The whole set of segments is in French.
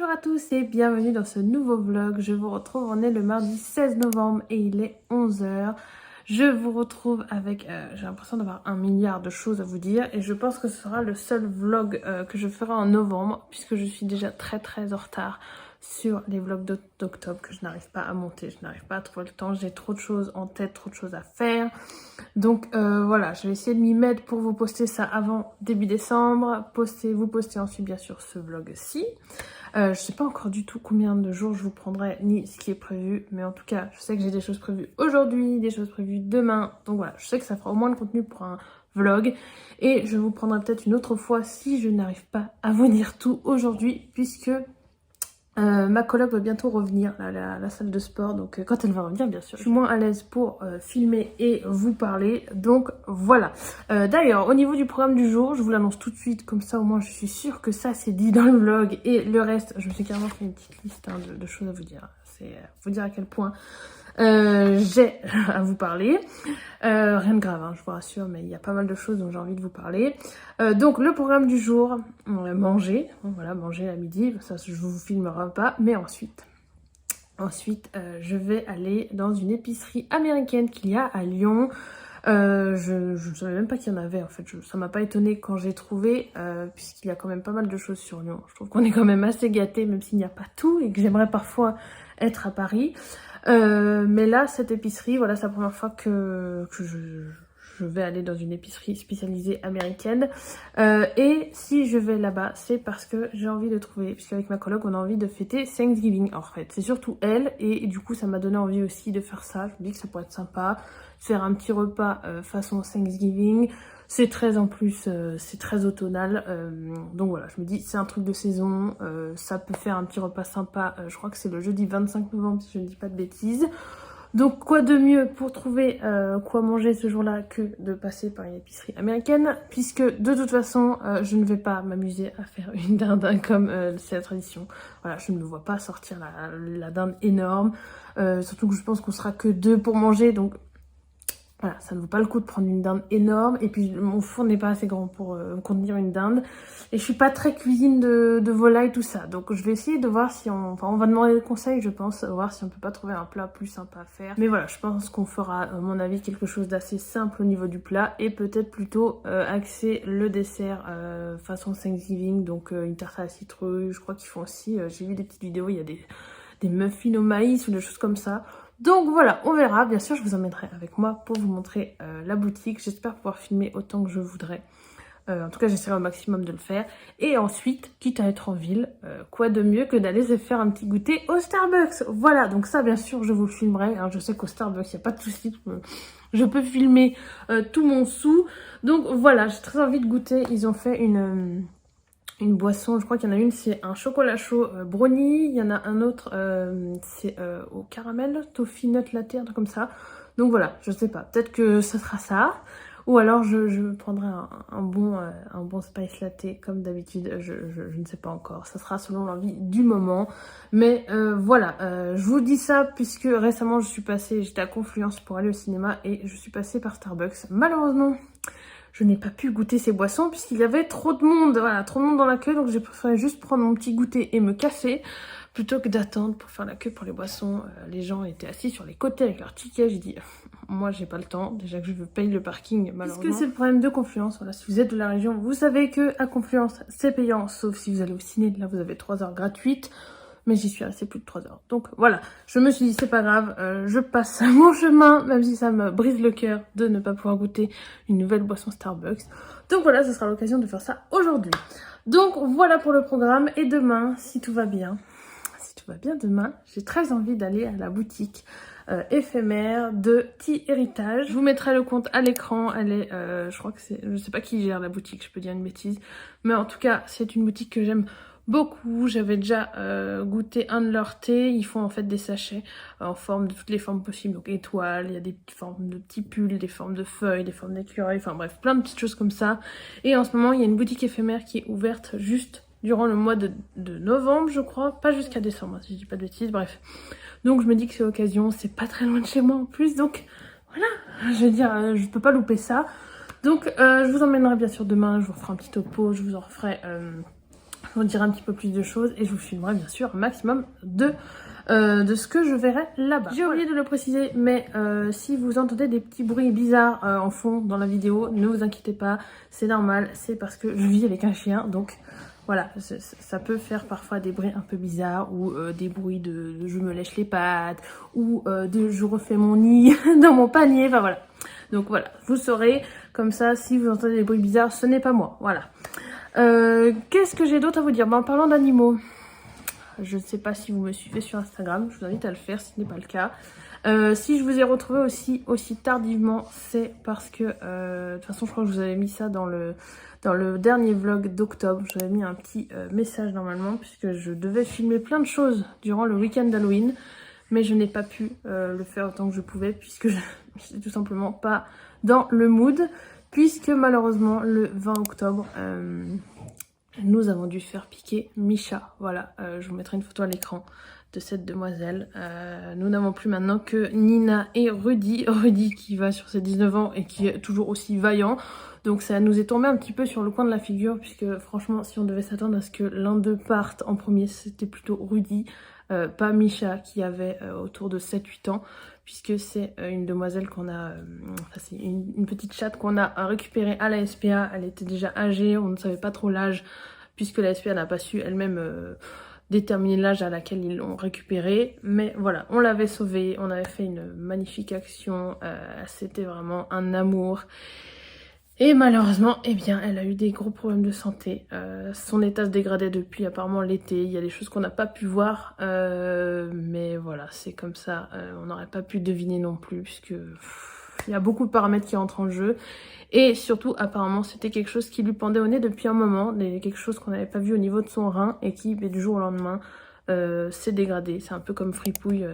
Bonjour à tous et bienvenue dans ce nouveau vlog. Je vous retrouve, on est le mardi 16 novembre et il est 11 h. Je vous retrouve avec, j'ai l'impression d'avoir 1 milliard de choses à vous dire et je pense que ce sera le seul vlog que je ferai en novembre puisque je suis déjà très en retard sur les vlogs d'octobre que je n'arrive pas à monter, je n'arrive pas à trouver le temps, j'ai trop de choses en tête, trop de choses à faire. Donc voilà, je vais essayer de m'y mettre pour vous poster ça avant début décembre, vous postez ensuite bien sûr ce vlog-ci. Je sais pas encore du tout combien de jours je vous prendrai, ni ce qui est prévu, mais en tout cas, je sais que j'ai des choses prévues aujourd'hui, des choses prévues demain, donc voilà, je sais que ça fera au moins le contenu pour un vlog, et je vous prendrai peut-être une autre fois si je n'arrive pas à vous dire tout aujourd'hui, puisque ma coloc va bientôt revenir à la salle de sport, donc quand elle va revenir bien sûr, je suis moins à l'aise pour filmer et vous parler, donc voilà. D'ailleurs, au niveau du programme du jour, je vous l'annonce tout de suite, comme ça au moins je suis sûre que ça c'est dit dans le vlog, et le reste, je me suis carrément fait une petite liste de choses à vous dire, c'est vous dire à quel point j'ai à vous parler. Rien de grave, hein, je vous rassure, mais il y a pas mal de choses dont j'ai envie de vous parler. Donc le programme du jour, manger, voilà, manger à midi, ça je vous filmerai pas, mais ensuite je vais aller dans une épicerie américaine qu'il y a à Lyon. Je ne savais même pas qu'il y en avait en fait, ça m'a pas étonnée quand j'ai trouvé, puisqu'il y a quand même pas mal de choses sur Lyon. Je trouve qu'on est quand même assez gâtés, même s'il n'y a pas tout, et que j'aimerais parfois être à Paris. Mais là, cette épicerie, voilà, c'est la première fois que je vais aller dans une épicerie spécialisée américaine. Et si je vais là-bas, c'est parce que j'ai envie de trouver, puisqu'avec ma coloc, on a envie de fêter Thanksgiving. En fait, c'est surtout elle, et du coup, ça m'a donné envie aussi de faire ça. Je me dis que ça pourrait être sympa, faire un petit repas façon Thanksgiving. C'est très en plus, c'est très automnal, donc voilà, je me dis c'est un truc de saison, ça peut faire un petit repas sympa, je crois que c'est le jeudi 25 novembre si je ne dis pas de bêtises. Donc quoi de mieux pour trouver quoi manger ce jour-là que de passer par une épicerie américaine, puisque de toute façon je ne vais pas m'amuser à faire une dinde comme c'est la tradition. Voilà, je ne me vois pas sortir la dinde énorme, surtout que je pense qu'on sera que deux pour manger, donc voilà, ça ne vaut pas le coup de prendre une dinde énorme, et puis mon four n'est pas assez grand pour contenir une dinde, et je suis pas très cuisine de volaille, tout ça, donc je vais essayer de voir si on va demander des conseils, je pense, voir si on peut pas trouver un plat plus sympa à faire. Mais voilà, je pense qu'on fera, à mon avis, quelque chose d'assez simple au niveau du plat, et peut-être plutôt axer le dessert façon Thanksgiving, donc une tarte à la citrouille, je crois qu'ils font aussi, j'ai vu des petites vidéos, il y a des muffins au maïs ou des choses comme ça. Donc voilà, on verra. Bien sûr, je vous emmènerai avec moi pour vous montrer la boutique. J'espère pouvoir filmer autant que je voudrais. En tout cas, j'essaierai au maximum de le faire. Et ensuite, quitte à être en ville, quoi de mieux que d'aller se faire un petit goûter au Starbucks. Voilà, donc ça, bien sûr, je vous le filmerai. Alors, je sais qu'au Starbucks, il n'y a pas de souci. Je peux filmer tout mon sou. Donc voilà, j'ai très envie de goûter. Ils ont fait une boisson, je crois qu'il y en a une, c'est un chocolat chaud brownie, il y en a un autre, c'est au caramel, toffee nut latte, un truc comme ça. Donc voilà, je sais pas, peut-être que ce sera ça, ou alors je prendrai un bon spice latte comme d'habitude, je ne sais pas encore, ça sera selon l'envie du moment. Mais voilà, je vous dis ça puisque récemment j'étais à Confluence pour aller au cinéma et je suis passée par Starbucks. Malheureusement, je n'ai pas pu goûter ces boissons puisqu'il y avait trop de monde, voilà, trop de monde dans la queue, donc j'ai préféré juste prendre mon petit goûter et me casser plutôt que d'attendre pour faire la queue pour les boissons. Les gens étaient assis sur les côtés avec leurs tickets, j'ai dit moi j'ai pas le temps, déjà que je veux payer le parking malheureusement. Puisque c'est le problème de Confluence, voilà, si vous êtes de la région, vous savez que à Confluence c'est payant, sauf si vous allez au ciné, là vous avez 3 heures gratuites. Mais j'y suis restée plus de 3 heures. Donc voilà, je me suis dit c'est pas grave, je passe mon chemin, même si ça me brise le cœur de ne pas pouvoir goûter une nouvelle boisson Starbucks. Donc voilà, ce sera l'occasion de faire ça aujourd'hui. Donc voilà pour le programme, et demain, si tout va bien demain, j'ai très envie d'aller à la boutique éphémère de Tea Héritage. Je vous mettrai le compte à l'écran, elle est, je crois que c'est, je sais pas qui gère la boutique, je peux dire une bêtise, mais en tout cas c'est une boutique que j'aime beaucoup. J'avais déjà goûté un de leurs thés. Ils font en fait des sachets en forme de toutes les formes possibles, donc étoiles, il y a des formes de petits pulls, des formes de feuilles, des formes d'écureuils, enfin bref, plein de petites choses comme ça. Et en ce moment il y a une boutique éphémère qui est ouverte juste durant le mois de novembre, je crois, pas jusqu'à décembre si je dis pas de bêtises, bref. Donc je me dis que c'est l'occasion, c'est pas très loin de chez moi en plus, donc voilà, je veux dire, je peux pas louper ça. Donc je vous emmènerai bien sûr demain, je vous ferai un petit topo, je vous en referai Je vous dirai un petit peu plus de choses et je vous filmerai bien sûr un maximum de ce que je verrai là-bas. J'ai oublié de le préciser, mais si vous entendez des petits bruits bizarres en fond dans la vidéo, ne vous inquiétez pas, c'est normal, c'est parce que je vis avec un chien, donc voilà, ça peut faire parfois des bruits un peu bizarres ou des bruits de je me lèche les pattes ou de je refais mon nid dans mon panier, enfin voilà. Donc voilà, vous saurez, comme ça, si vous entendez des bruits bizarres, ce n'est pas moi, voilà. Qu'est-ce que j'ai d'autre à vous dire? En parlant d'animaux, je ne sais pas si vous me suivez sur Instagram, je vous invite à le faire si ce n'est pas le cas. Si je vous ai retrouvé aussi tardivement, c'est parce que, de toute façon je crois que je vous avais mis ça dans le dernier vlog d'octobre. Je vous avais mis un petit message normalement, puisque je devais filmer plein de choses durant le week-end d'Halloween. Mais je n'ai pas pu le faire autant que je pouvais, puisque je n'étais tout simplement pas dans le mood. Puisque malheureusement, le 20 octobre, nous avons dû faire piquer Misha. Voilà, je vous mettrai une photo à l'écran de cette demoiselle. Nous n'avons plus maintenant que Nina et Rudy. Rudy qui va sur ses 19 ans et qui est toujours aussi vaillant. Donc ça nous est tombé un petit peu sur le coin de la figure, puisque franchement, si on devait s'attendre à ce que l'un d'eux parte en premier, c'était plutôt Rudy, pas Misha, qui avait autour de 7-8 ans, puisque c'est une demoiselle qu'on a, enfin c'est une petite chatte qu'on a récupérée à la SPA. Elle était déjà âgée, on ne savait pas trop l'âge, puisque la SPA n'a pas su elle-même déterminer l'âge à laquelle ils l'ont récupérée. Mais voilà, on l'avait sauvée, on avait fait une magnifique action, c'était vraiment un amour. Et malheureusement, eh bien, elle a eu des gros problèmes de santé. Son état se dégradait depuis apparemment l'été. Il y a des choses qu'on n'a pas pu voir. Mais voilà, c'est comme ça. On n'aurait pas pu deviner non plus, puisque il y a beaucoup de paramètres qui entrent en jeu. Et surtout, apparemment, c'était quelque chose qui lui pendait au nez depuis un moment. Quelque chose qu'on n'avait pas vu au niveau de son rein et qui, du jour au lendemain, s'est dégradé. C'est un peu comme Fripouille,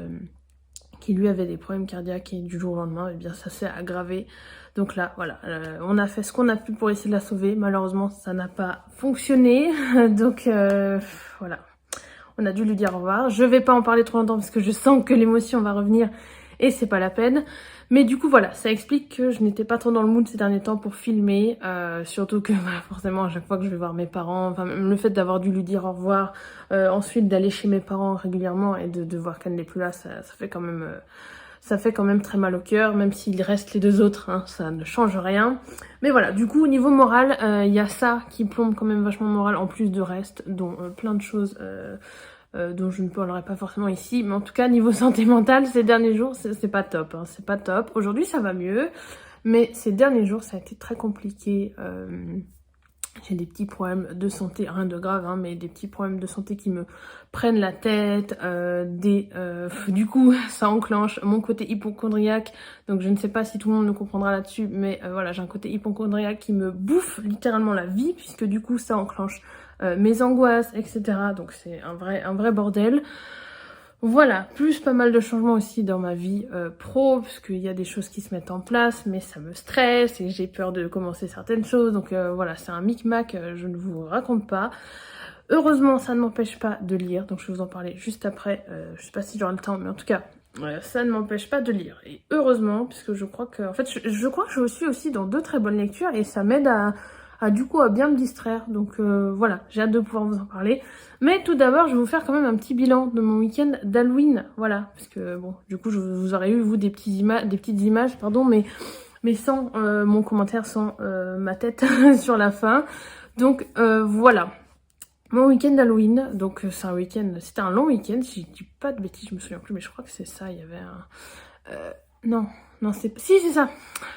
qui lui avait des problèmes cardiaques et du jour au lendemain, eh bien ça s'est aggravé. Donc là, voilà, on a fait ce qu'on a pu pour essayer de la sauver. Malheureusement, ça n'a pas fonctionné. Donc voilà, on a dû lui dire au revoir. Je vais pas en parler trop longtemps parce que je sens que l'émotion va revenir et c'est pas la peine. Mais du coup voilà, ça explique que je n'étais pas trop dans le mood ces derniers temps pour filmer, surtout que bah, forcément à chaque fois que je vais voir mes parents, enfin même le fait d'avoir dû lui dire au revoir, ensuite d'aller chez mes parents régulièrement et de voir qu'elle n'est plus là, ça fait quand même très mal au cœur, même s'il reste les deux autres, hein, ça ne change rien. Mais voilà, du coup au niveau moral, il y a ça qui plombe quand même vachement le moral, en plus de reste, dont plein de choses dont je ne parlerai pas forcément ici, mais en tout cas niveau santé mentale ces derniers jours c'est pas top, hein, c'est pas top. Aujourd'hui ça va mieux, mais ces derniers jours ça a été très compliqué. J'ai des petits problèmes de santé, rien de grave, hein, mais des petits problèmes de santé qui me prennent la tête, du coup ça enclenche mon côté hypochondriaque, donc je ne sais pas si tout le monde me comprendra là-dessus, mais voilà, j'ai un côté hypochondriaque qui me bouffe littéralement la vie, puisque du coup ça enclenche mes angoisses, etc. Donc c'est un vrai bordel. Voilà, plus pas mal de changements aussi dans ma vie pro, parce qu'il y a des choses qui se mettent en place, mais ça me stresse et j'ai peur de commencer certaines choses. Donc voilà, c'est un micmac, je ne vous raconte pas. Heureusement, ça ne m'empêche pas de lire, donc je vais vous en parler juste après. Je sais pas si j'aurai le temps, mais en tout cas, ça ne m'empêche pas de lire. Et heureusement, puisque je crois que, en fait, je crois que je suis aussi dans de très bonnes lectures et ça m'aide du coup à bien me distraire. Donc voilà, j'ai hâte de pouvoir vous en parler. Mais tout d'abord, je vais vous faire quand même un petit bilan de mon week-end d'Halloween. Voilà, parce que bon, du coup, vous aurez eu, vous, des petites images, pardon, mais sans mon commentaire, sans ma tête sur la fin. Donc voilà. Mon week-end d'Halloween, donc c'était un long week-end, si je dis pas de bêtises, je me souviens plus, mais je crois que c'est ça, il y avait un... non, si c'est ça,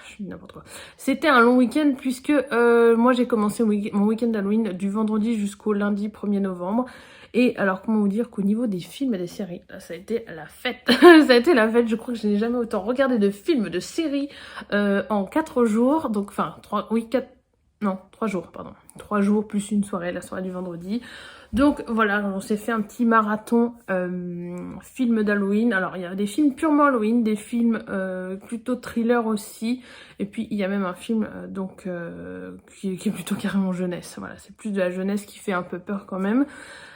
je dis n'importe quoi. C'était un long week-end puisque moi j'ai commencé mon week-end d'Halloween du vendredi jusqu'au lundi 1er novembre. Et alors comment vous dire qu'au niveau des films et des séries, là ça a été la fête. Ça a été la fête, je crois que je n'ai jamais autant regardé de films, de séries en 4 jours, donc enfin 3 jours, pardon. 3 jours plus une soirée, la soirée du vendredi. Donc voilà, on s'est fait un petit marathon film d'Halloween. Alors il y a des films purement Halloween, des films plutôt thriller aussi. Et puis il y a même un film qui est plutôt carrément jeunesse. Voilà, c'est plus de la jeunesse qui fait un peu peur quand même.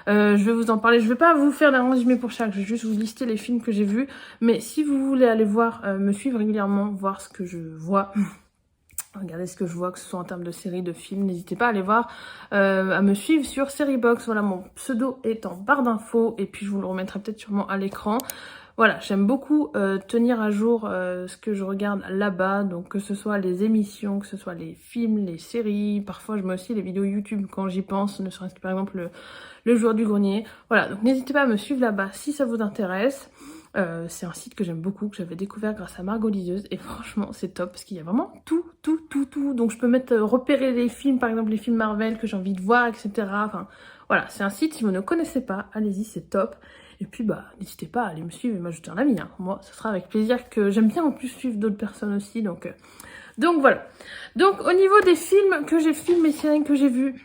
Je vais vous en parler. Je vais pas vous faire un résumé pour chaque, je vais juste vous lister les films que j'ai vus. Mais si vous voulez aller voir, me suivre régulièrement, voir ce que je vois... Regardez ce que je vois, que ce soit en termes de séries, de films. N'hésitez pas à aller voir, à me suivre sur Seriebox. Voilà, mon pseudo est en barre d'infos. Et puis je vous le remettrai peut-être sûrement à l'écran. Voilà, j'aime beaucoup tenir à jour ce que je regarde là-bas. Donc que ce soit les émissions, que ce soit les films, les séries. Parfois je mets aussi les vidéos YouTube quand j'y pense. Ne serait-ce que par exemple le joueur du grenier. Voilà, donc n'hésitez pas à me suivre là-bas si ça vous intéresse. C'est un site que j'aime beaucoup, que j'avais découvert grâce à Margot Liseuse, et franchement c'est top parce qu'il y a vraiment tout. Donc je peux mettre repérer les films, par exemple les films Marvel que j'ai envie de voir, etc. Enfin voilà, c'est un site, si vous ne connaissez pas, allez-y, c'est top. Et puis bah n'hésitez pas à aller me suivre et m'ajouter un ami, hein. Moi ce sera avec plaisir, que j'aime bien en plus suivre d'autres personnes aussi, donc voilà. Donc au niveau des films que j'ai filmés, séries que j'ai vus,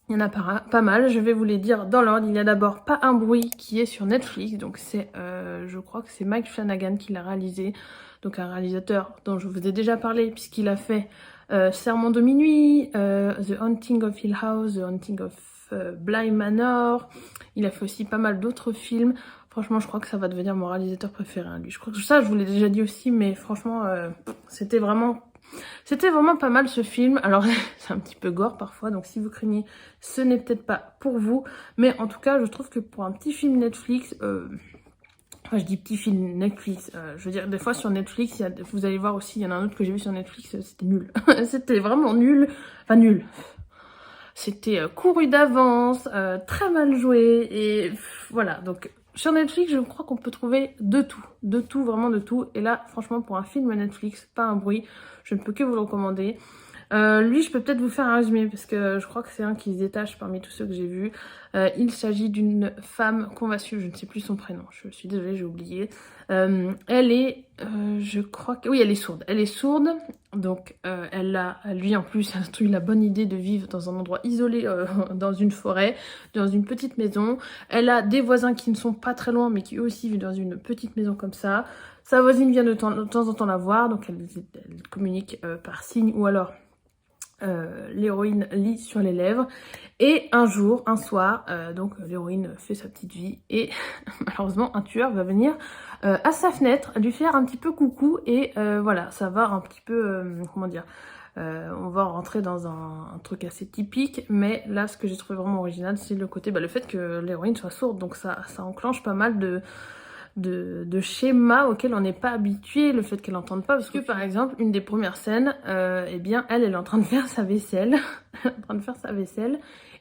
il y en a pas mal, je vais vous les dire dans l'ordre. Il y a d'abord Pas un bruit qui est sur Netflix, donc c'est, je crois que c'est Mike Flanagan qui l'a réalisé, donc un réalisateur dont je vous ai déjà parlé puisqu'il a fait Sermon de minuit, The Haunting of Hill House, The Haunting of Bly Manor. Il a fait aussi pas mal d'autres films. Franchement, je crois que ça va devenir mon réalisateur préféré, hein, lui. Je crois que ça, je vous l'ai déjà dit aussi, mais franchement, c'était vraiment pas mal ce film. Alors c'est un petit peu gore parfois, donc si vous craignez, ce n'est peut-être pas pour vous. Mais en tout cas, je trouve que pour un petit film Netflix, enfin je dis petit film Netflix, je veux dire des fois sur Netflix, vous allez voir aussi, il y en a un autre que j'ai vu sur Netflix, c'était nul. C'était vraiment nul, enfin nul. C'était couru d'avance, très mal joué, et voilà, donc sur Netflix, je crois qu'on peut trouver de tout, vraiment de tout. Et là, franchement, pour un film Netflix, Pas un bruit, je ne peux que vous le recommander. Lui, je peux peut-être vous faire un résumé parce que je crois que c'est un qui se détache parmi tous ceux que j'ai vus. Il s'agit d'une femme qu'on va suivre, je ne sais plus son prénom, je suis désolée, j'ai oublié. Elle est, je crois que... Oui, elle est sourde. Elle est sourde, donc lui en plus, a eu la bonne idée de vivre dans un endroit isolé, dans une forêt, dans une petite maison. Elle a des voisins qui ne sont pas très loin, mais qui eux aussi vivent dans une petite maison comme ça. Sa voisine vient de temps en temps la voir, donc elle communique par signe ou alors... l'héroïne lit sur les lèvres, et un soir, donc l'héroïne fait sa petite vie et malheureusement un tueur va venir à sa fenêtre lui faire un petit peu coucou, et voilà, ça va un petit peu, comment dire, on va rentrer dans un truc assez typique, mais là ce que j'ai trouvé vraiment original, c'est le côté, le fait que l'héroïne soit sourde, donc ça enclenche pas mal de schémas auxquels on n'est pas habitué, le fait qu'elle n'entende pas, parce que par exemple une des premières scènes, eh bien elle est en train de faire sa vaisselle,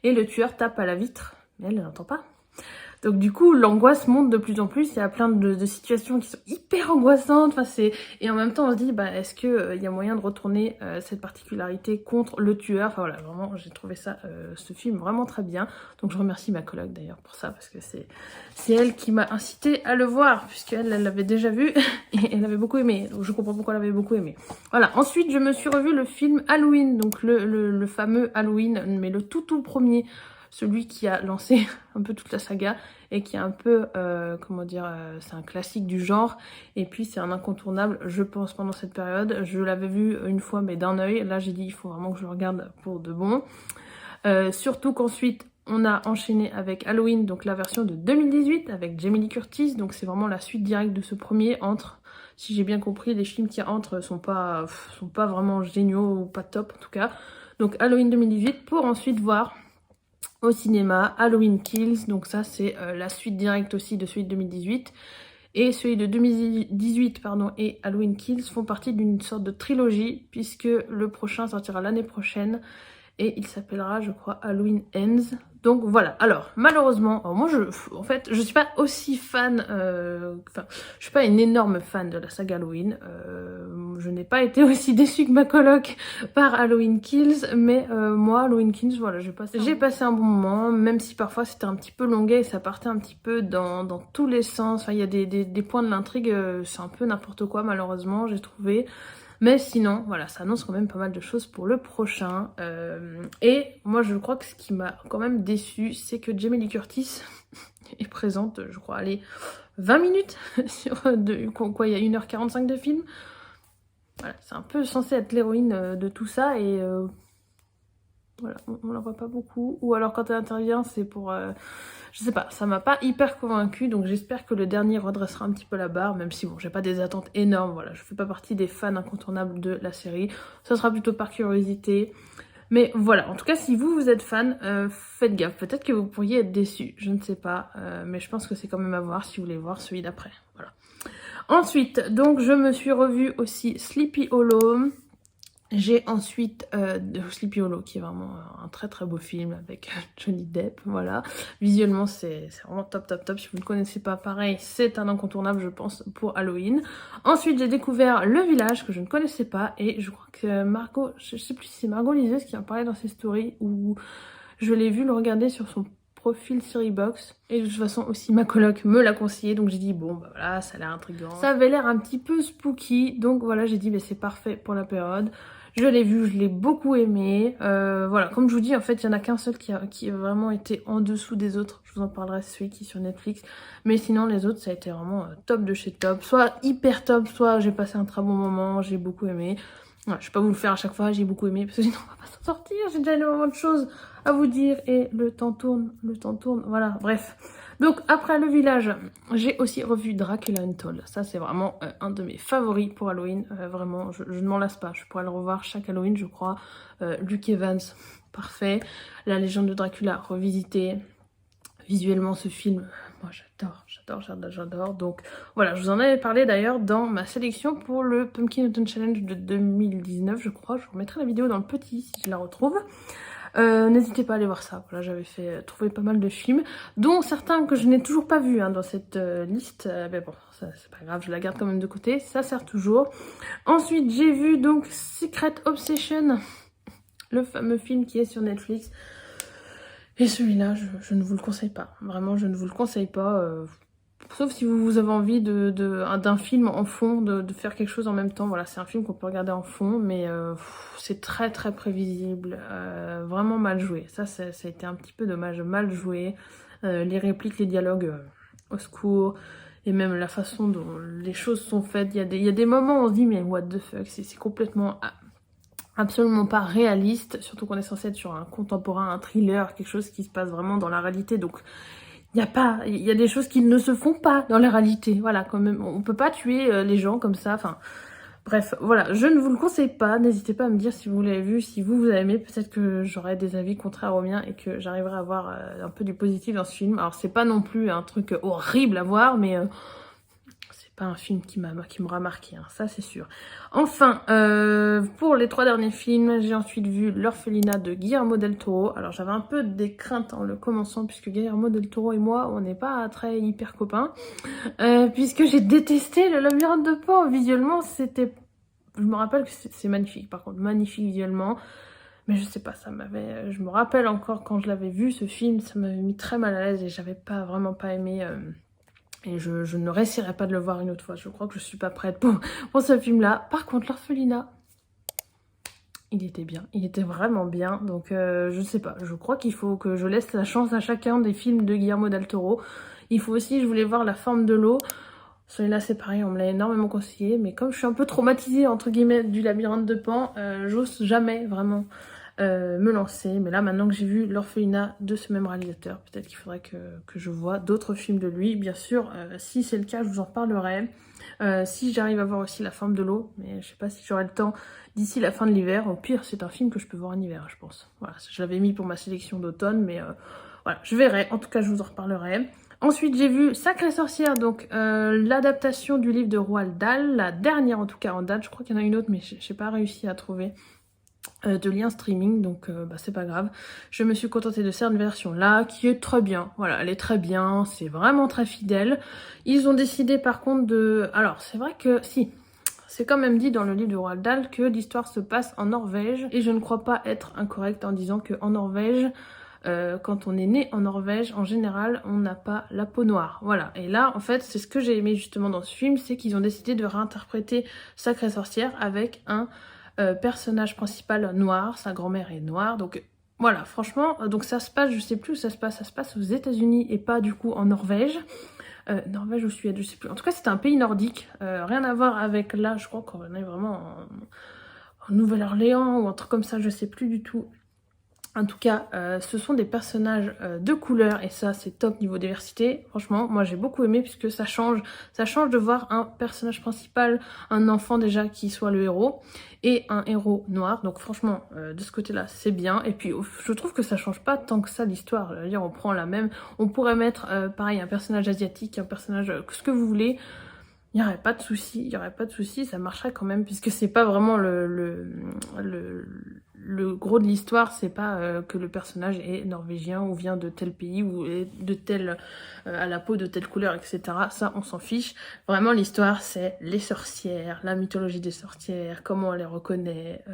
et le tueur tape à la vitre, mais elle n'entend pas. Donc du coup, l'angoisse monte de plus en plus, il y a plein de situations qui sont hyper angoissantes, et en même temps on se dit, est-ce qu'il y a moyen de retourner cette particularité contre le tueur. Enfin voilà, vraiment, j'ai trouvé ce film vraiment très bien. Donc je remercie ma coloc d'ailleurs pour ça, parce que c'est elle qui m'a incité à le voir, puisqu'elle l'avait déjà vu, et elle avait beaucoup aimé, donc je comprends pourquoi elle avait beaucoup aimé. Voilà, ensuite je me suis revu le film Halloween, donc le fameux Halloween, mais le tout premier, celui qui a lancé un peu toute la saga et qui est un peu, comment dire, c'est un classique du genre, et puis c'est un incontournable, je pense, pendant cette période. Je l'avais vu une fois, mais d'un œil. Là, j'ai dit, il faut vraiment que je le regarde pour de bon. Surtout qu'ensuite, on a enchaîné avec Halloween, donc la version de 2018, avec Jamie Lee Curtis, donc c'est vraiment la suite directe de ce premier. Si j'ai bien compris, les films qui entrent sont pas vraiment géniaux, ou pas top en tout cas. Donc Halloween 2018, pour ensuite voir au cinéma Halloween Kills, donc ça c'est la suite directe aussi de celui de 2018, et celui de 2018 et Halloween Kills font partie d'une sorte de trilogie, puisque le prochain sortira l'année prochaine et il s'appellera, je crois, Halloween Ends. Donc voilà. Alors malheureusement, moi je suis pas aussi fan, je suis pas une énorme fan de la saga Halloween. Je n'ai pas été aussi déçue que ma coloc par Halloween Kills, mais moi Halloween Kills, voilà, j'ai passé un bon moment, même si parfois c'était un petit peu longuet et ça partait un petit peu dans tous les sens. Enfin, il y a des points de l'intrigue, c'est un peu n'importe quoi malheureusement, j'ai trouvé. Mais sinon, voilà, ça annonce quand même pas mal de choses pour le prochain. Et moi, je crois que ce qui m'a quand même déçue, c'est que Jamie Lee Curtis est présente, je crois, allez, 20 minutes sur quoi, il y a 1h45 de film. Voilà, c'est un peu censé être l'héroïne de tout ça, et Voilà, on la voit pas beaucoup. Ou alors quand elle intervient, c'est pour... je sais pas, ça m'a pas hyper convaincue. Donc j'espère que le dernier redressera un petit peu la barre. Même si bon, j'ai pas des attentes énormes. Voilà, je fais pas partie des fans incontournables de la série. Ça sera plutôt par curiosité. Mais voilà, en tout cas, si vous êtes fan, faites gaffe. Peut-être que vous pourriez être déçus. Je ne sais pas. Mais je pense que c'est quand même à voir si vous voulez voir celui d'après. Voilà. Ensuite, donc je me suis revue aussi Sleepy Hollow. J'ai ensuite Sleepy Hollow, qui est vraiment un très très beau film avec Johnny Depp, voilà. Visuellement, c'est vraiment top top top. Si vous ne le connaissez pas, pareil, c'est un incontournable, je pense, pour Halloween. Ensuite, j'ai découvert Le Village, que je ne connaissais pas, et je crois que Margot, je sais plus si c'est Margot Liseuse qui en parlait dans ses stories, ou je l'ai vu le regarder sur son profil Siribox, et de toute façon aussi ma coloc me l'a conseillé, donc j'ai dit bon bah voilà, ça a l'air intriguant, ça avait l'air un petit peu spooky, donc voilà, j'ai dit bah c'est parfait pour la période. Je l'ai vu, je l'ai beaucoup aimé, voilà, comme je vous dis, en fait il y en a qu'un seul qui a vraiment été en dessous des autres, je vous en parlerai, c'est celui qui est sur Netflix, mais sinon les autres ça a été vraiment top de chez top, soit hyper top, soit j'ai passé un très bon moment, j'ai beaucoup aimé. Ouais, je vais pas vous le faire à chaque fois, j'ai beaucoup aimé, parce que sinon on va pas s'en sortir, j'ai déjà énormément de choses à vous dire, et le temps tourne, voilà, bref. Donc après Le Village, j'ai aussi revu Dracula Untold, ça c'est vraiment un de mes favoris pour Halloween, vraiment, je ne m'en lasse pas, je pourrais le revoir chaque Halloween je crois. Luke Evans, parfait, La Légende de Dracula revisité. Visuellement, ce film, moi j'adore. Donc voilà, je vous en avais parlé d'ailleurs dans ma sélection pour le Pumpkin Autumn Challenge de 2019, je crois. Je vous remettrai la vidéo dans le petit si je la retrouve. N'hésitez pas à aller voir ça. Voilà, j'avais trouvé pas mal de films, dont certains que je n'ai toujours pas vus dans cette liste. Mais bon, ça c'est pas grave, je la garde quand même de côté. Ça sert toujours. Ensuite, j'ai vu donc Secret Obsession, le fameux film qui est sur Netflix. Et celui-là, je ne vous le conseille pas. Vraiment, je ne vous le conseille pas. Sauf si vous avez envie d'un film en fond, de faire quelque chose en même temps. Voilà, c'est un film qu'on peut regarder en fond, mais c'est très très prévisible. Vraiment mal joué. Ça a été un petit peu dommage. Mal joué. Les répliques, les dialogues, au secours. Et même la façon dont les choses sont faites. Il y a des moments où on se dit, mais what the fuck, c'est complètement... absolument pas réaliste, surtout qu'on est censé être sur un contemporain, un thriller, quelque chose qui se passe vraiment dans la réalité, donc il y a des choses qui ne se font pas dans la réalité, voilà, quand même, on peut pas tuer les gens comme ça, enfin, bref, voilà, je ne vous le conseille pas, n'hésitez pas à me dire si vous l'avez vu, si vous avez aimé, peut-être que j'aurai des avis contraires aux miens et que j'arriverai à avoir un peu du positif dans ce film, alors c'est pas non plus un truc horrible à voir, mais... c'est pas un film qui m'aura marqué, hein, ça c'est sûr. Enfin, pour les 3 derniers films, j'ai ensuite vu L'Orphelinat de Guillermo del Toro. Alors j'avais un peu des craintes en le commençant, puisque Guillermo del Toro et moi, on n'est pas très hyper copains. Puisque j'ai détesté Le Labyrinthe de Pan. Visuellement, c'était... Je me rappelle que c'est magnifique, par contre, magnifique visuellement. Mais je sais pas, je me rappelle encore quand je l'avais vu, ce film, ça m'avait mis très mal à l'aise et j'avais vraiment pas aimé... Et je ne réussirai pas de le voir une autre fois. Je crois que je suis pas prête pour ce film-là. Par contre, L'Orphelinat, il était bien. Il était vraiment bien. Donc, je sais pas. Je crois qu'il faut que je laisse la chance à chacun des films de Guillermo del Toro. Il faut aussi, je voulais voir La Forme de l'eau. Celui-là, c'est pareil, on me l'a énormément conseillé. Mais comme je suis un peu traumatisée, entre guillemets, du Labyrinthe de Pan, j'ose jamais vraiment... me lancer, mais là maintenant que j'ai vu L'Orphelinat de ce même réalisateur, peut-être qu'il faudrait que je vois d'autres films de lui, bien sûr, si c'est le cas je vous en parlerai, si j'arrive à voir aussi La Forme de l'eau, mais je sais pas si j'aurai le temps d'ici la fin de l'hiver, au pire c'est un film que je peux voir en hiver je pense, voilà, je l'avais mis pour ma sélection d'automne, mais voilà, je verrai, en tout cas je vous en reparlerai. Ensuite j'ai vu Sacrée Sorcière, donc l'adaptation du livre de Roald Dahl, la dernière en tout cas en date, je crois qu'il y en a une autre mais j'ai pas réussi à trouver de lien streaming, donc c'est pas grave. Je me suis contentée de cette version là qui est très bien, voilà, elle est très bien, c'est vraiment très fidèle. Ils ont décidé par contre de... Alors c'est vrai que si, c'est quand même dit dans le livre de Roald Dahl que l'histoire se passe en Norvège, et je ne crois pas être incorrecte en disant que en Norvège, quand on est né en Norvège, en général, on n'a pas la peau noire. Voilà. Et là, en fait, c'est ce que j'ai aimé justement dans ce film, c'est qu'ils ont décidé de réinterpréter Sacrée Sorcière avec un personnage principal noir, sa grand-mère est noire, donc voilà, franchement, donc ça se passe, je sais plus où ça se passe aux États-Unis et pas du coup en Norvège. Norvège ou Suède, je sais plus. En tout cas, c'est un pays nordique, rien à voir avec là, je crois qu'on est vraiment en Nouvelle-Orléans ou un truc comme ça, je sais plus du tout. En tout cas, ce sont des personnages de couleur et ça c'est top niveau diversité. Franchement, moi j'ai beaucoup aimé puisque ça change de voir un personnage principal, un enfant déjà qui soit le héros et un héros noir. Donc franchement, de ce côté-là c'est bien. Et puis je trouve que ça change pas tant que ça l'histoire. Je veux dire, on prend la même, on pourrait mettre pareil un personnage asiatique, un personnage ce que vous voulez. Il n'y aurait pas de souci, ça marcherait quand même, puisque c'est pas vraiment le gros de l'histoire, c'est pas que le personnage est norvégien ou vient de tel pays ou est de tel à la peau de telle couleur, etc. Ça, on s'en fiche. Vraiment, l'histoire, c'est les sorcières, la mythologie des sorcières, comment on les reconnaît.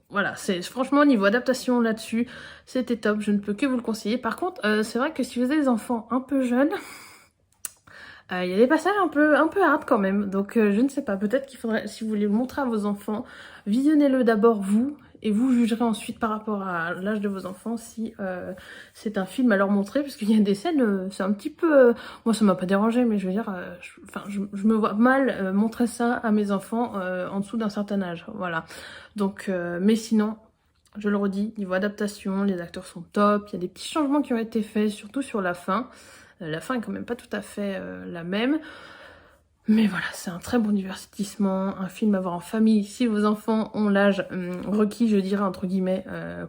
Voilà, c'est franchement niveau adaptation là-dessus, c'était top. Je ne peux que vous le conseiller. Par contre, c'est vrai que si vous avez des enfants un peu jeunes. Il y a des passages un peu hard quand même, donc je ne sais pas, peut-être qu'il faudrait, si vous voulez le montrer à vos enfants, visionnez-le d'abord vous, et vous jugerez ensuite par rapport à l'âge de vos enfants si c'est un film à leur montrer, parce qu'il y a des scènes, c'est un petit peu... moi ça m'a pas dérangé, mais je veux dire, je me vois mal montrer ça à mes enfants en dessous d'un certain âge, voilà. Donc, mais sinon... Je le redis, niveau adaptation, les acteurs sont top, il y a des petits changements qui ont été faits, surtout sur la fin. La fin est quand même pas tout à fait la même. Mais voilà, c'est un très bon divertissement, un film à voir en famille. Si vos enfants ont l'âge requis, je dirais, entre guillemets,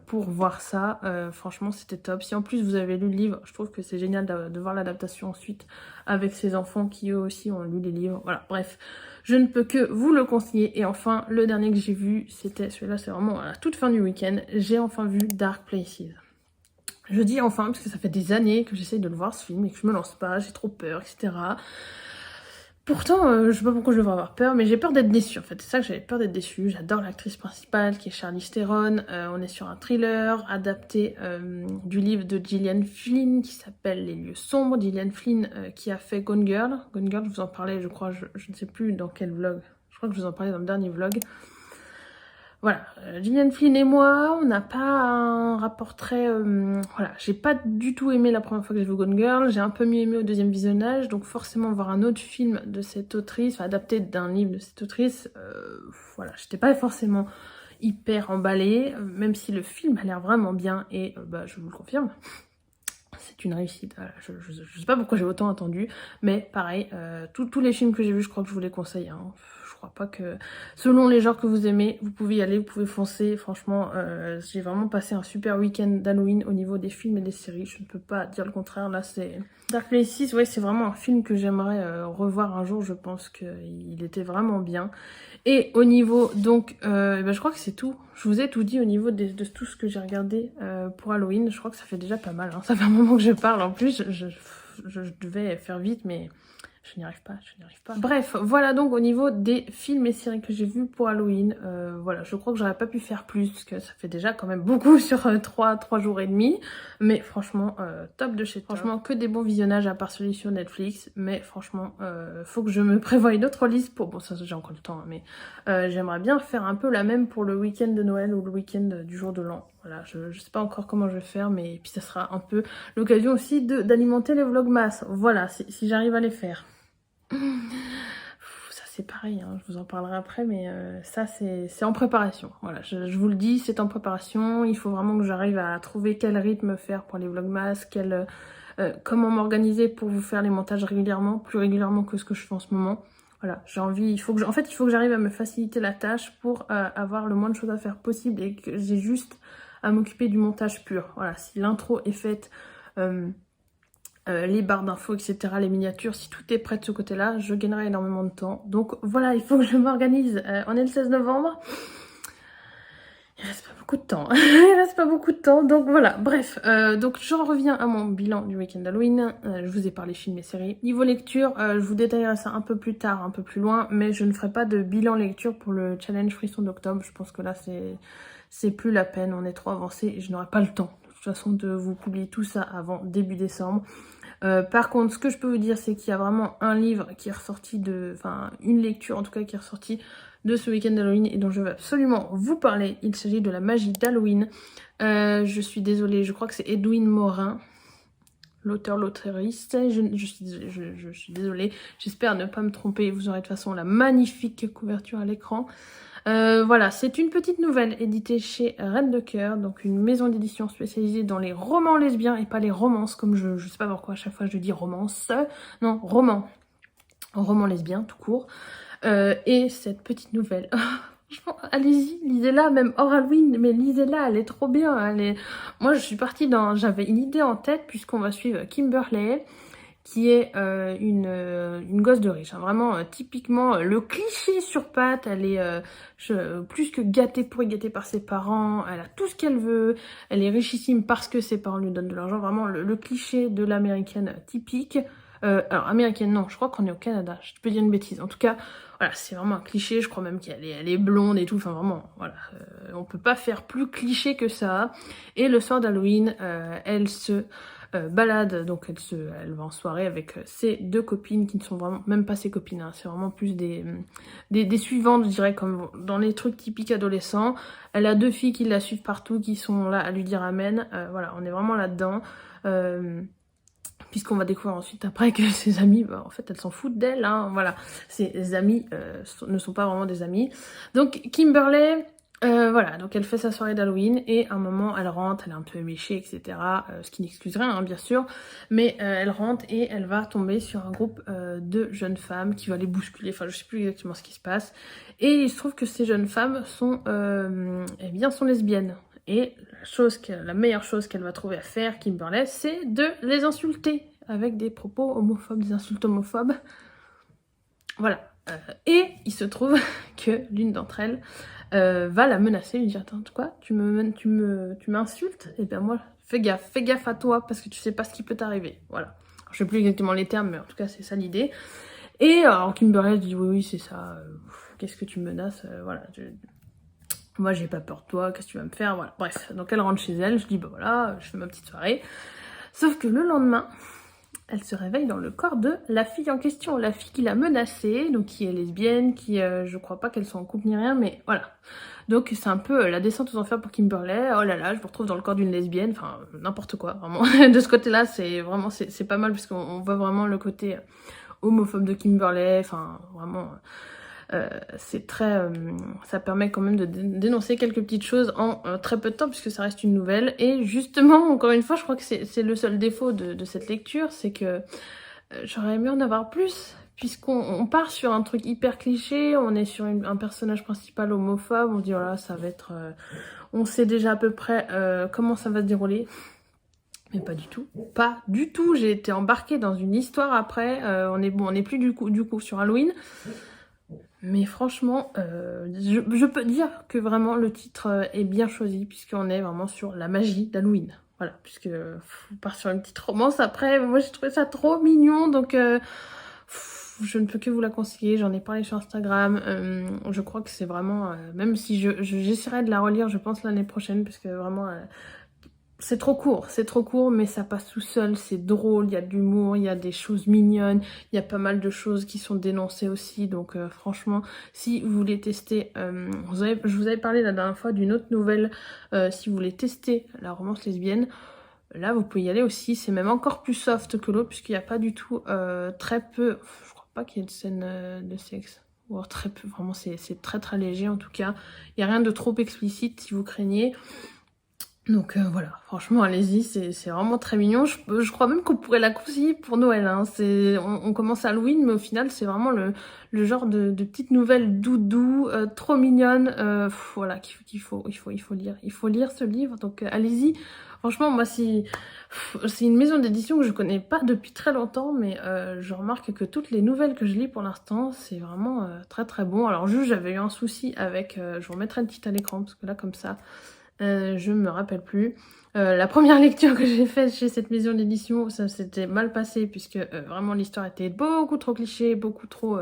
pour voir ça, franchement, c'était top. Si en plus vous avez lu le livre, je trouve que c'est génial de voir l'adaptation ensuite avec ces enfants qui eux aussi ont lu les livres. Voilà, bref, je ne peux que vous le conseiller. Et enfin, le dernier que j'ai vu, c'était celui-là, c'est vraiment à la toute fin du week-end. J'ai enfin vu Dark Places. Je dis enfin parce que ça fait des années que j'essaye de le voir ce film et que je me lance pas, j'ai trop peur, etc. Pourtant, je sais pas pourquoi je devrais avoir peur, mais j'ai peur d'être déçue en fait. C'est ça que j'avais peur d'être déçue. J'adore l'actrice principale qui est Charlize Theron. On est sur un thriller adapté du livre de Gillian Flynn qui s'appelle Les lieux sombres. Gillian Flynn qui a fait Gone Girl. Gone Girl, je vous en parlais, je crois, je ne sais plus dans quel vlog. Je crois que je vous en parlais dans le dernier vlog. Voilà, Gillian Flynn et moi, on n'a pas un rapport très... voilà, j'ai pas du tout aimé la première fois que j'ai vu Gone Girl, j'ai un peu mieux aimé au deuxième visionnage, donc forcément voir un autre film de cette autrice, enfin adapté d'un livre de cette autrice, voilà, j'étais pas forcément hyper emballée, même si le film a l'air vraiment bien, et bah, je vous le confirme. C'est une réussite, voilà, je sais pas pourquoi j'ai autant attendu, mais pareil, tous les films que j'ai vus, je crois que je vous les conseille, hein. Je crois pas que... Selon les genres que vous aimez, vous pouvez y aller, vous pouvez foncer. Franchement, j'ai vraiment passé un super week-end d'Halloween au niveau des films et des séries. Je ne peux pas dire le contraire. Là, c'est... Dark Places, ouais, c'est vraiment un film que j'aimerais revoir un jour. Je pense qu'il était vraiment bien. Et au niveau, donc, ben, je crois que c'est tout. Je vous ai tout dit au niveau de tout ce que j'ai regardé pour Halloween. Je crois que ça fait déjà pas mal, hein. Ça fait un moment que je parle. En plus, je devais faire vite, mais... je n'y arrive pas. Bref, voilà donc au niveau des films et séries que j'ai vus pour Halloween. Voilà, je crois que j'aurais pas pu faire plus, parce que ça fait déjà quand même beaucoup sur 3 jours et demi. Mais franchement, top de chez top. Franchement, que des bons visionnages à part celui sur Netflix. Mais franchement, faut que je me prévoie une autre liste pour... bon, ça j'ai encore le temps, hein, mais j'aimerais bien faire un peu la même pour le week-end de Noël ou le week-end du jour de l'an. Voilà, je sais pas encore comment je vais faire, mais puis ça sera un peu l'occasion aussi d'alimenter les vlogmas. Voilà, si j'arrive à les faire. Ça c'est pareil, hein, je vous en parlerai après, mais ça c'est en préparation. Voilà, je vous le dis, c'est en préparation. Il faut vraiment que j'arrive à trouver quel rythme faire pour les vlogmas, comment m'organiser pour vous faire les montages régulièrement, plus régulièrement que ce que je fais en ce moment. Voilà, j'ai envie, il faut que j'arrive à me faciliter la tâche pour avoir le moins de choses à faire possible et que j'ai juste à m'occuper du montage pur. Voilà, si l'intro est faite, les barres d'infos, etc., les miniatures, si tout est prêt de ce côté-là, je gagnerai énormément de temps. Donc voilà, il faut que je m'organise. On est le 16 novembre. Il reste pas beaucoup de temps. Il reste pas beaucoup de temps. Donc voilà, bref. Donc j'en reviens à mon bilan du week-end d'Halloween. Je vous ai parlé films et séries. Niveau lecture, je vous détaillerai ça un peu plus tard, un peu plus loin. Mais je ne ferai pas de bilan lecture pour le challenge Frisson d'octobre. Je pense que là, c'est plus la peine. On est trop avancé et je n'aurai pas le temps. De toute façon, de vous publier tout ça avant début décembre. Par contre, ce que je peux vous dire, c'est qu'il y a vraiment un livre qui est ressorti enfin, une lecture en tout cas qui est ressortie de ce week-end d'Halloween et dont je veux absolument vous parler. Il s'agit de La magie d'Halloween. Je suis désolée, je crois que c'est Edwin Morin. l'auteuriste, je suis désolée, j'espère ne pas me tromper, vous aurez de toute façon la magnifique couverture à l'écran. Voilà, c'est une petite nouvelle éditée chez Reine de Cœur, donc une maison d'édition spécialisée dans les romans lesbiens et pas les romances, comme je sais pas pourquoi à chaque fois je dis romance, non, roman lesbien tout court. Et cette petite nouvelle, franchement, allez-y, lisez-la, même hors Halloween, mais lisez-la, elle est trop bien. Moi, je suis partie j'avais une idée en tête, puisqu'on va suivre Kimberley, qui est une gosse de riche. Hein. Vraiment, typiquement, le cliché sur pattes. Elle est plus que gâtée par ses parents. Elle a tout ce qu'elle veut. Elle est richissime parce que ses parents lui donnent de l'argent. Vraiment, le cliché de l'américaine typique. Alors, américaine, non, je crois qu'on est au Canada. Je peux dire une bêtise. En tout cas, voilà, c'est vraiment un cliché. Je crois même elle est blonde et tout. Enfin, vraiment, voilà. On peut pas faire plus cliché que ça. Et le soir d'Halloween, elle se balade. Donc, elle va en soirée avec ses deux copines qui ne sont vraiment même pas ses copines. Hein, c'est vraiment plus des suivantes, je dirais, comme dans les trucs typiques adolescents. Elle a deux filles qui la suivent partout, qui sont là à lui dire amen. Voilà, on est vraiment là-dedans. Puisqu'on va découvrir ensuite après que ses amis, en fait, elles s'en foutent d'elle, hein, voilà. Ses amis ne sont pas vraiment des amis. Donc, Kimberley, voilà, donc elle fait sa soirée d'Halloween, et à un moment, elle rentre, elle est un peu éméchée, etc., ce qui n'excuse rien, hein, bien sûr, mais elle rentre et elle va tomber sur un groupe de jeunes femmes qui va les bousculer, enfin, je sais plus exactement ce qui se passe, et il se trouve que ces jeunes femmes sont lesbiennes. Et la meilleure chose qu'elle va trouver à faire, Kimberley, c'est de les insulter avec des propos homophobes, des insultes homophobes. Voilà. Et il se trouve que l'une d'entre elles va la menacer, lui dire attends, quoi, tu m'insultes? Et bien moi, fais gaffe à toi parce que tu sais pas ce qui peut t'arriver. Voilà. Alors, je sais plus exactement les termes, mais en tout cas c'est ça l'idée. Et alors Kimberley dit oui c'est ça. Qu'est-ce que tu me menaces? Voilà. Moi, j'ai pas peur de toi, qu'est-ce que tu vas me faire? Voilà, bref. Donc, elle rentre chez elle, je dis, bah voilà, je fais ma petite soirée. Sauf que le lendemain, elle se réveille dans le corps de la fille en question, la fille qui l'a menacée, donc qui est lesbienne, qui, je crois pas qu'elle soit en couple ni rien, mais voilà. Donc, c'est un peu la descente aux enfers pour Kimberley. Oh là là, je me retrouve dans le corps d'une lesbienne, enfin, n'importe quoi, vraiment. De ce côté-là, c'est pas mal, parce qu'on voit vraiment le côté homophobe de Kimberley, enfin, vraiment... c'est très, ça permet quand même de dénoncer quelques petites choses en très peu de temps puisque ça reste une nouvelle. Et justement, encore une fois, je crois que c'est le seul défaut de cette lecture, c'est que j'aurais aimé en avoir plus, puisqu'on part sur un truc hyper cliché, on est sur un personnage principal homophobe, on dit voilà, ça va être, on sait déjà à peu près comment ça va se dérouler. Mais pas du tout, pas du tout. J'ai été embarquée dans une histoire après. On est plus du coup sur Halloween. Mais franchement, je peux dire que vraiment le titre est bien choisi, puisqu'on est vraiment sur la magie d'Halloween. Voilà, puisque on part sur une petite romance après. Moi j'ai trouvé ça trop mignon, donc je ne peux que vous la conseiller. J'en ai parlé sur Instagram. Je crois que c'est vraiment, même si j'essaierai de la relire, je pense l'année prochaine, parce que vraiment... c'est trop court, mais ça passe tout seul, c'est drôle, il y a de l'humour, il y a des choses mignonnes, il y a pas mal de choses qui sont dénoncées aussi, donc franchement, si vous voulez tester, je vous avais parlé la dernière fois d'une autre nouvelle, si vous voulez tester la romance lesbienne, là vous pouvez y aller aussi, c'est même encore plus soft que l'autre, puisqu'il n'y a pas du tout, très peu, je crois pas qu'il y ait de scène de sexe. Ou alors très peu, vraiment c'est très très léger en tout cas, il n'y a rien de trop explicite si vous craignez. Donc voilà, franchement allez-y, c'est vraiment très mignon. Je crois même qu'on pourrait la conseiller pour Noël. Hein. On commence Halloween, mais au final c'est vraiment le genre de petite nouvelle doudou, trop mignonne. Voilà, qu'il faut lire. Il faut lire ce livre, donc allez-y. Franchement, moi c'est une maison d'édition que je connais pas depuis très longtemps, mais je remarque que toutes les nouvelles que je lis pour l'instant, c'est vraiment très très bon. Alors juste, j'avais eu un souci avec, je vous remettrai une petite à l'écran, parce que là comme ça... je me rappelle plus. La première lecture que j'ai faite chez cette maison d'édition, ça s'était mal passé puisque vraiment l'histoire était beaucoup trop cliché, beaucoup trop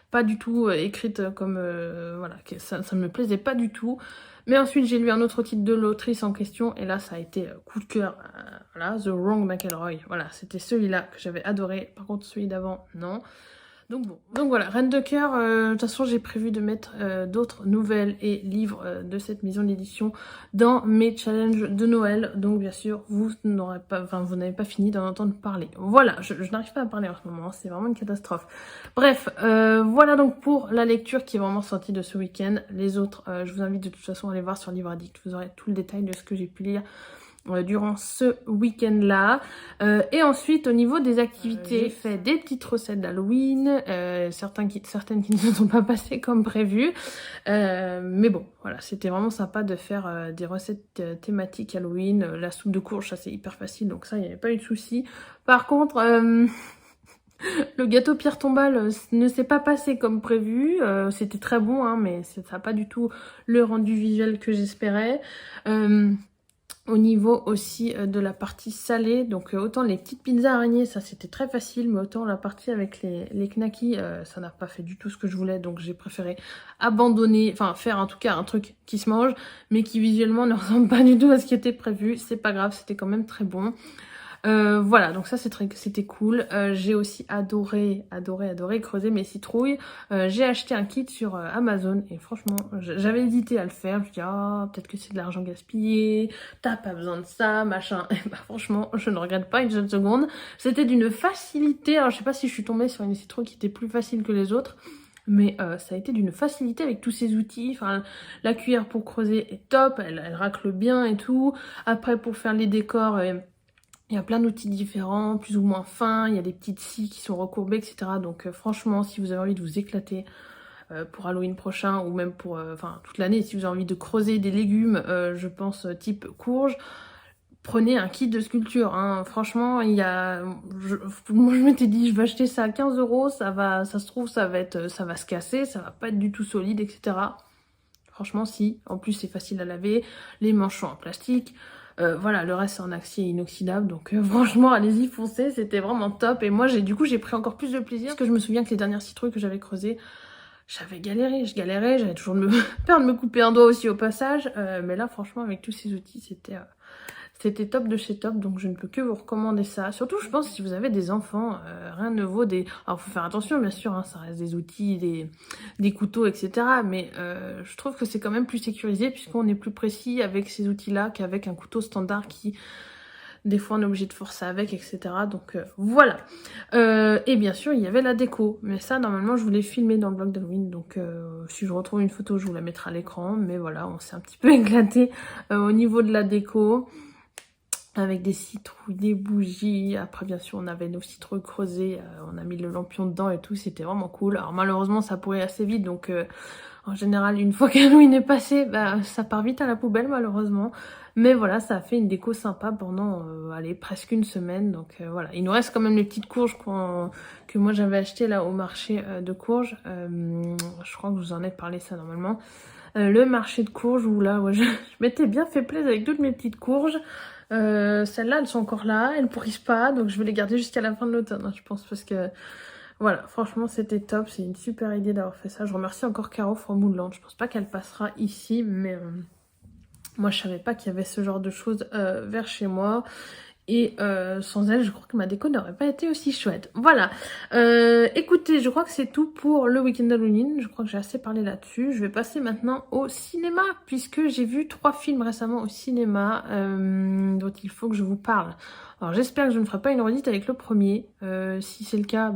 pas du tout écrite comme voilà, ça ne me plaisait pas du tout. Mais ensuite j'ai lu un autre titre de l'autrice en question et là ça a été coup de cœur. Voilà, The Wrong McElroy. Voilà, c'était celui-là que j'avais adoré. Par contre celui d'avant, non. Donc bon, donc voilà, Reine de cœur, de toute façon j'ai prévu de mettre d'autres nouvelles et livres de cette maison d'édition dans mes challenges de Noël. Donc bien sûr, vous n'aurez pas, enfin vous n'avez pas fini d'en entendre parler. Voilà, je n'arrive pas à parler en ce moment, c'est vraiment une catastrophe. Bref, voilà donc pour la lecture qui est vraiment sortie de ce week-end. Les autres, je vous invite de toute façon à aller voir sur Livre Addict, vous aurez tout le détail de ce que j'ai pu lire durant ce week-end-là. Et ensuite, au niveau des activités, j'ai fait des petites recettes d'Halloween, certaines qui ne se sont pas passées comme prévu. Mais bon, voilà, c'était vraiment sympa de faire des recettes thématiques Halloween. La soupe de courge, ça c'est hyper facile, donc ça, il n'y avait pas eu de souci. Par contre... le gâteau pierre tombale ne s'est pas passé comme prévu, c'était très bon, hein, mais ça n'a pas du tout le rendu visuel que j'espérais. Au niveau aussi de la partie salée, donc autant les petites pizzas araignées, ça c'était très facile, mais autant la partie avec les knackis, ça n'a pas fait du tout ce que je voulais, donc j'ai préféré abandonner, enfin faire en tout cas un truc qui se mange, mais qui visuellement ne ressemble pas du tout à ce qui était prévu. C'est pas grave, c'était quand même très bon. Voilà, donc ça c'était cool. J'ai aussi adoré creuser mes citrouilles. J'ai acheté un kit sur Amazon et franchement j'avais hésité à le faire. Je me suis dit peut-être que c'est de l'argent gaspillé, t'as pas besoin de ça, machin. Et bah franchement je ne regrette pas une seule seconde. C'était d'une facilité, alors je sais pas si je suis tombée sur une citrouille qui était plus facile que les autres, mais ça a été d'une facilité avec tous ces outils. Enfin, la cuillère pour creuser est top, elle racle bien et tout. Après pour faire les décors... il y a plein d'outils différents, plus ou moins fins, il y a des petites scies qui sont recourbées, etc. Donc franchement, si vous avez envie de vous éclater pour Halloween prochain, ou même pour toute l'année, si vous avez envie de creuser des légumes, je pense type courge, prenez un kit de sculpture. Hein. Franchement, il y a... moi je m'étais dit, je vais acheter ça à 15 €, ça se trouve, ça va se casser, ça va pas être du tout solide, etc. Franchement, si. En plus, c'est facile à laver, les manches sont en plastique. Voilà, le reste c'est en acier inoxydable, donc franchement allez-y, foncez, c'était vraiment top. Et moi j'ai pris encore plus de plaisir, parce que je me souviens que les dernières citrouilles que j'avais creusées, j'avais galéré, j'avais toujours peur de me couper un doigt aussi au passage, mais là franchement avec tous ces outils c'était top de chez top, donc je ne peux que vous recommander ça. Surtout, je pense, si vous avez des enfants, rien ne vaut des... Alors, faut faire attention, bien sûr, hein, ça reste des outils, des couteaux, etc. Mais je trouve que c'est quand même plus sécurisé, puisqu'on est plus précis avec ces outils-là qu'avec un couteau standard qui... Des fois, on est obligé de forcer avec, etc. Donc, voilà. Et bien sûr, il y avait la déco. Mais ça, normalement, je voulais filmer dans le vlog d'Halloween. Donc, si je retrouve une photo, je vous la mettrai à l'écran. Mais voilà, on s'est un petit peu éclaté au niveau de la déco. Avec des citrouilles, des bougies. Après, bien sûr, on avait nos citrouilles creusées. On a mis le lampion dedans et tout. C'était vraiment cool. Alors, malheureusement, ça pourrait assez vite. Donc, en général, une fois qu'Halloween est passé, bah, ça part vite à la poubelle, malheureusement. Mais voilà, ça a fait une déco sympa pendant, allez, presque une semaine. Donc, voilà. Il nous reste quand même les petites courges que moi, j'avais achetées là au marché de courges. Je crois que je vous en ai parlé ça, normalement. Le marché de courges où là, ouais, je m'étais bien fait plaisir avec toutes mes petites courges. Celles-là, elles sont encore là, elles pourrissent pas, donc je vais les garder jusqu'à la fin de l'automne, hein, je pense, parce que voilà, franchement, c'était top, c'est une super idée d'avoir fait ça. Je remercie encore Caro from Moonland, je pense pas qu'elle passera ici, mais moi, je savais pas qu'il y avait ce genre de choses vers chez moi. Et sans elle, je crois que ma déco n'aurait pas été aussi chouette. Voilà. Écoutez, je crois que c'est tout pour le week-end d'Halloween. Je crois que j'ai assez parlé là-dessus. Je vais passer maintenant au cinéma, puisque j'ai vu 3 films récemment au cinéma dont il faut que je vous parle. Alors j'espère que je ne ferai pas une redite avec le premier. Si c'est le cas,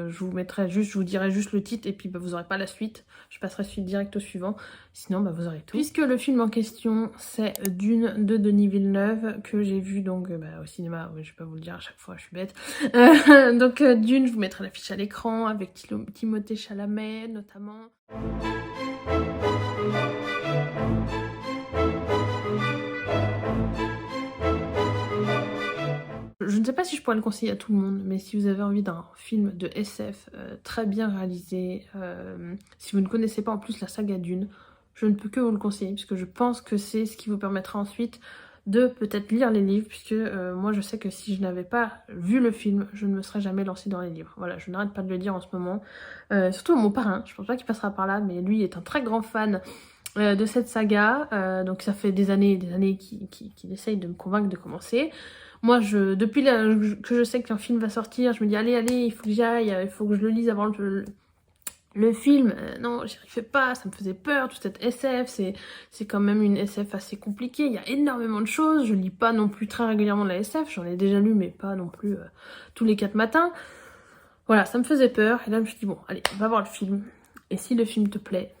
je vous dirai juste le titre et puis vous n'aurez pas la suite. Je passerai suite direct au suivant. Sinon, vous aurez tout. Puisque le film en question, c'est Dune de Denis Villeneuve, que j'ai vu donc au cinéma. Oui, je vais pas vous le dire à chaque fois, je suis bête. Donc Dune, je vous mettrai l'affiche à l'écran avec Timothée Chalamet notamment. Je ne sais pas si je pourrais le conseiller à tout le monde, mais si vous avez envie d'un film de SF très bien réalisé, si vous ne connaissez pas en plus la saga Dune, je ne peux que vous le conseiller, puisque je pense que c'est ce qui vous permettra ensuite de peut-être lire les livres, puisque moi je sais que si je n'avais pas vu le film, je ne me serais jamais lancée dans les livres. Voilà, je n'arrête pas de le dire en ce moment. Surtout mon parrain, je pense pas qu'il passera par là, mais lui est un très grand fan de cette saga, donc ça fait des années qu'il essaye de me convaincre de commencer. Moi, depuis que je sais qu'un film va sortir, je me dis allez, il faut que j'y aille, il faut que je le lise avant le film. Non, j'y arrivais pas, ça me faisait peur, toute cette SF, c'est quand même une SF assez compliquée, il y a énormément de choses, je lis pas non plus très régulièrement de la SF, j'en ai déjà lu, mais pas non plus tous les 4 matins. Voilà, ça me faisait peur, et là je me suis dit bon, allez, va voir le film, et si le film te plaît,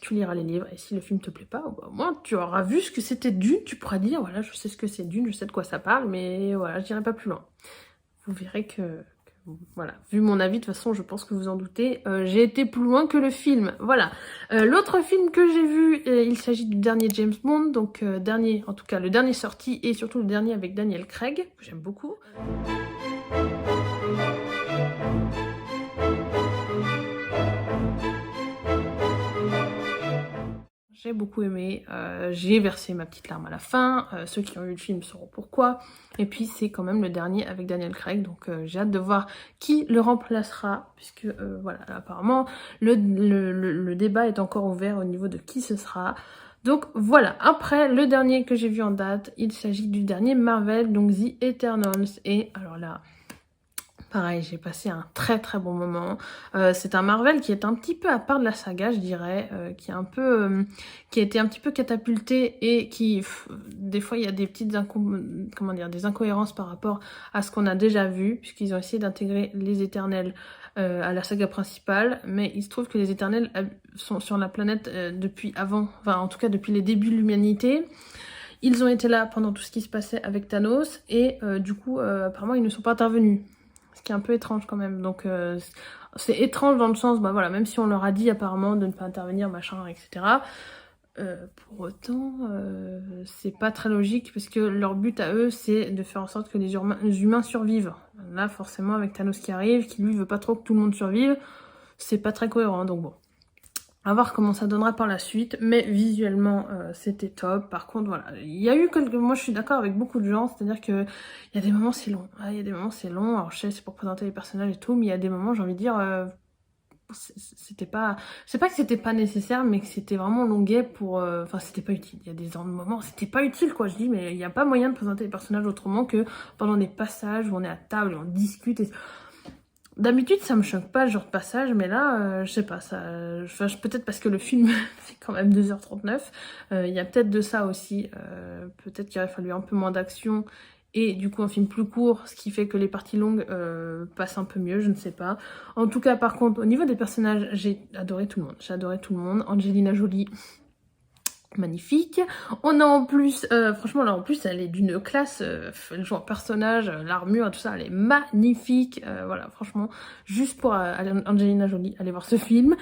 tu liras les livres, et si le film te plaît pas, bah, au moins tu auras vu ce que c'était Dune, tu pourras dire, voilà, je sais ce que c'est Dune, je sais de quoi ça parle, mais voilà, je dirai pas plus loin. Vous verrez que voilà, vu mon avis, de toute façon, je pense que vous en doutez, j'ai été plus loin que le film, voilà. L'autre film que j'ai vu, il s'agit du dernier James Bond, donc dernier, en tout cas le dernier sorti, et surtout le dernier avec Daniel Craig, que j'aime beaucoup. J'ai beaucoup aimé, j'ai versé ma petite larme à la fin, ceux qui ont eu le film sauront pourquoi, et puis c'est quand même le dernier avec Daniel Craig, donc j'ai hâte de voir qui le remplacera, puisque voilà, apparemment le débat est encore ouvert au niveau de qui ce sera. Donc voilà, après le dernier que j'ai vu en date, il s'agit du dernier Marvel, donc The Eternals, et alors là... Pareil, j'ai passé un très très bon moment. C'est un Marvel qui est un petit peu à part de la saga, je dirais, qui a été un petit peu catapulté et qui, des fois, il y a des petites des incohérences par rapport à ce qu'on a déjà vu, puisqu'ils ont essayé d'intégrer les Éternels à la saga principale, mais il se trouve que les Éternels sont sur la planète depuis avant, enfin en tout cas depuis les débuts de l'humanité. Ils ont été là pendant tout ce qui se passait avec Thanos et du coup, apparemment, ils ne sont pas intervenus. Ce qui est un peu étrange quand même. Donc c'est étrange dans le sens, bah voilà, même si on leur a dit apparemment de ne pas intervenir, machin, etc. Pour autant, c'est pas très logique parce que leur but à eux, c'est de faire en sorte que les humains survivent. Là, forcément, avec Thanos qui arrive, qui lui veut pas trop que tout le monde survive, c'est pas très cohérent. Donc bon. À voir comment ça donnera par la suite, mais visuellement c'était top. Par contre voilà, il y a eu moi je suis d'accord avec beaucoup de gens, c'est-à-dire que il y a des moments c'est long, il y a des moments c'est long, alors je sais c'est pour présenter les personnages et tout, mais il y a des moments j'ai envie de dire c'était pas, c'est pas que c'était pas nécessaire, mais que c'était vraiment longuet pour, enfin c'était pas utile. Il y a des moments c'était pas utile quoi, je dis mais il y a pas moyen de présenter les personnages autrement que pendant des passages où on est à table et on discute et... D'habitude, ça me choque pas, ce genre de passage, mais là, je sais pas, peut-être parce que le film fait quand même 2h39, il y a peut-être de ça aussi, peut-être qu'il aurait fallu un peu moins d'action, et du coup un film plus court, ce qui fait que les parties longues passent un peu mieux, je ne sais pas. En tout cas, par contre, au niveau des personnages, j'ai adoré tout le monde, Angelina Jolie... magnifique. On a en plus, franchement là en plus elle est d'une classe, elle joue un personnage, l'armure, tout ça, elle est magnifique. Voilà, franchement, juste pour Angelina Jolie, allez voir ce film.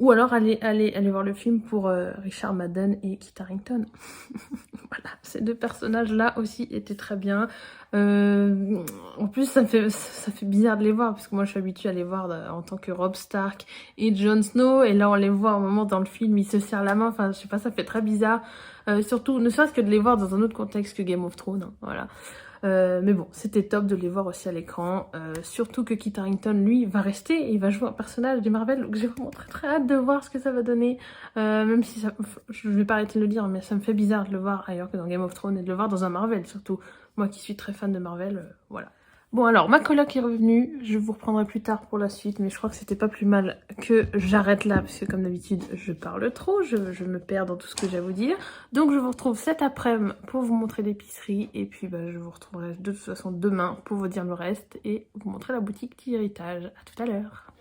Ou alors allez voir le film pour Richard Madden et Kit Harington. Voilà, ces deux personnages-là aussi étaient très bien. En plus, ça fait bizarre de les voir, parce que moi je suis habituée à les voir en tant que Robb Stark et Jon Snow, et là on les voit au moment dans le film, ils se serrent la main, enfin je sais pas, ça fait très bizarre. Surtout, ne serait-ce que de les voir dans un autre contexte que Game of Thrones, hein, voilà. Mais bon, c'était top de les voir aussi à l'écran, surtout que Kit Harington, lui, va rester et il va jouer un personnage du Marvel, donc j'ai vraiment très très hâte de voir ce que ça va donner, même si ça, je vais pas arrêter de le dire, mais ça me fait bizarre de le voir ailleurs que dans Game of Thrones et de le voir dans un Marvel, surtout moi qui suis très fan de Marvel, voilà. Bon alors, ma coloc est revenue, je vous reprendrai plus tard pour la suite, mais je crois que c'était pas plus mal que j'arrête là, parce que comme d'habitude, je parle trop, je me perds dans tout ce que j'ai à vous dire. Donc je vous retrouve cet après-midi pour vous montrer l'épicerie, et puis bah, je vous retrouverai de toute façon demain pour vous dire le reste, et vous montrer la boutique Petit Héritage. À tout à l'heure.